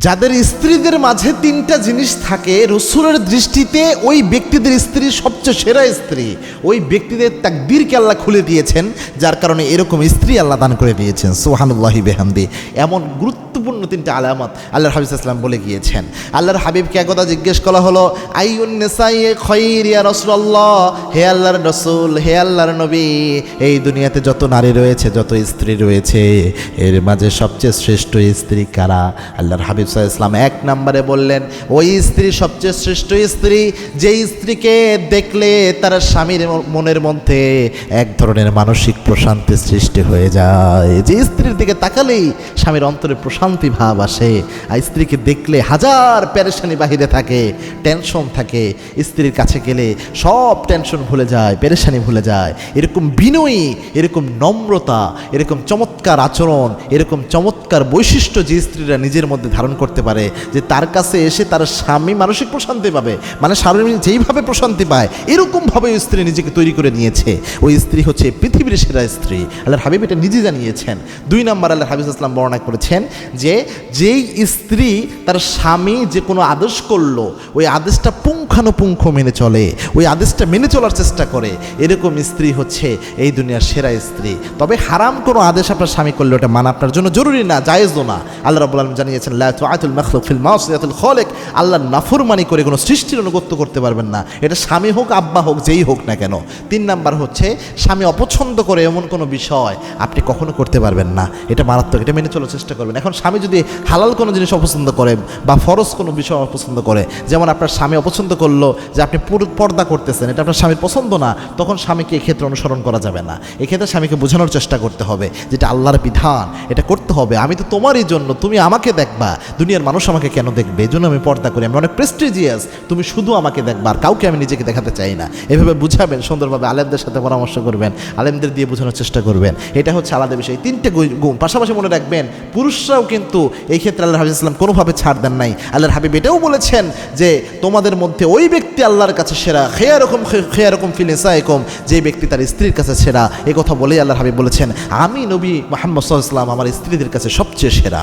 যাদের স্ত্রীদের মাঝে তিনটা জিনিস থাকে, রসুলের দৃষ্টিতে ওই ব্যক্তিদের স্ত্রী সবচেয়ে সেরা স্ত্রী। ওই ব্যক্তিদের তাকদীরকে আল্লাহ খুলে দিয়েছেন, যার কারণে এরকম স্ত্রী আল্লাহ দান করে দিয়েছেন। সুবহানাল্লাহি বিহামদি। এমন গুরুত্বপূর্ণ তিনটা আলামত আল্লাহর হাবিব সাল্লাল্লাহু আলাইহি ওয়াসাল্লাম বলে গিয়েছেন। আল্লাহর হাবিবকে একদা জিজ্ঞেস করা হলো, আইয়ুন নিসাই খায়র ইয়া রাসূলুল্লাহ, হে আল্লাহর রাসূল, হে আল্লাহর নবী, এই দুনিয়াতে যত নারী রয়েছে, যত স্ত্রী রয়েছে, এর মাঝে সবচেয়ে শ্রেষ্ঠ স্ত্রী কারা? আল্লাহর হাবিব সাল্লাল্লাহু আলাইহি ওয়াসাল্লাম এক নম্বরে বললেন, ওই স্ত্রী সবচেয়ে শ্রেষ্ঠ স্ত্রী যে স্ত্রীকে দেখলে তার স্বামীর মনের মধ্যে এক ধরনের মানসিক প্রশান্তি সৃষ্টি হয়ে যায়। যে স্ত্রীর দিকে তাকালেই স্বামীর অন্তরে প্রশান্তি ভাব আসে। আর স্ত্রীকে দেখলে হাজার পেরেশানি বাহিরে থাকে, টেনশন থাকে, স্ত্রীর কাছে গেলে সব টেনশন ভুলে যায়, পেরেশানি ভুলে যায়। এরকম বিনয়ী, এরকম নম্রতা, এরকম চমৎকার আচরণ, এরকম চমৎকার বৈশিষ্ট্য যে স্ত্রীরা নিজের মধ্যে ধারণ করতে পারে, যে তার কাছে এসে তার স্বামী মানসিক প্রশান্তি পাবে, মানে শারীরিক যেইভাবে প্রশান্তি পায় এরকমভাবে ওই স্ত্রী নিজেকে তৈরি করে নিয়েছে। ওই স্ত্রী হচ্ছে পৃথিবীর সেরা স্ত্রী। আল্লাহর হাবিব এটা নিজে জানিয়েছেন। দুই নম্বর আল্লাহর হাবিব ইসলাম বর্ণনা করেছেন যে যেই স্ত্রী তার স্বামী যে কোনো আদেশ করলো ওই আদেশটা পুঙ্খানুপুঙ্খ মেনে চলে, ওই আদেশটা মেনে চলার চেষ্টা করে, এরকম স্ত্রী হচ্ছে এই দুনিয়ার সেরা স্ত্রী। তবে হারাম কোনো আদেশ আপনার স্বামী করলে ওটা মানা আপনার জন্য জরুরি না, জায়েজও না। আল্লাহ রাব্বুল আলামিন জানিয়েছেন, লা তুআতুল মাখলুক ফিল মাসিয়াতিল খালিক, আল্লাহর নাফরমানি করে কোনো সৃষ্টির অনুগত্য করতে পারবেন না, এটা স্বামী হোক, আব্বা হোক, যেই হোক না কেন। তিন নাম্বার হচ্ছে স্বামী অপছন্দ করে এমন কোনো বিষয় আপনি কখনো করতে পারবেন না, এটা মারাত্মক, এটা মেনে চলার চেষ্টা করবেন। এখন স্বামী যদি হালাল কোনো জিনিস অপছন্দ করে বা ফরজ কোনো বিষয় অপছন্দ করে, যেমন আপনার স্বামী অপছন্দ করলো যে আপনি পর্দা করতেছেন, এটা আপনার স্বামীর পছন্দ না, তখন স্বামীকে এক্ষেত্রে অনুসরণ করা যাবে না। এক্ষেত্রে স্বামীকে বোঝানোর চেষ্টা করতে হবে যেটা আল্লাহর বিধান, এটা করতে হবে, আমি তো তোমারই জন্য, তুমি আমাকে দেখবা, দুনিয়ার মানুষ আমাকে কেন দেখবে, এই জন্য আমি পর্দা করি, আমি অনেক প্রেস্টিজিয়াস, তুমি শুধু আমাকে দেখবা, আর কাউকে আমি নিজেকে দেখাতে চাই না। এভাবে বুঝাবেন সুন্দরভাবে, আলেমদের সাথে পরামর্শ করবেন, আলেমদের দিয়ে বোঝানোর চেষ্টা করবেন। এটা হচ্ছে আলাদা বিষয়। তিনটে গুণ পাশাপাশি মনে রাখবেন, পুরুষরাও কিন্তু এই ক্ষেত্রে আল্লাহর হাবিব ইসলাম কোনোভাবে ছাড় দেন নাই। আল্লাহর হাবিব এটাও বলেছেন যে তোমাদের মধ্যে ওই ব্যক্তি আল্লাহর কাছে সেরা, খেয়ারকম ফি নিসাইকুম, যে ব্যক্তি তার স্ত্রীর কাছে সেরা। এই কথা বলেই আল্লাহর হাবিব বলেছেন, আমি নবী মুহাম্মদ সাল্লাল্লাহু আলাইহি ওয়াসাল্লাম আমার স্ত্রীদের কাছে সবচেয়ে সেরা।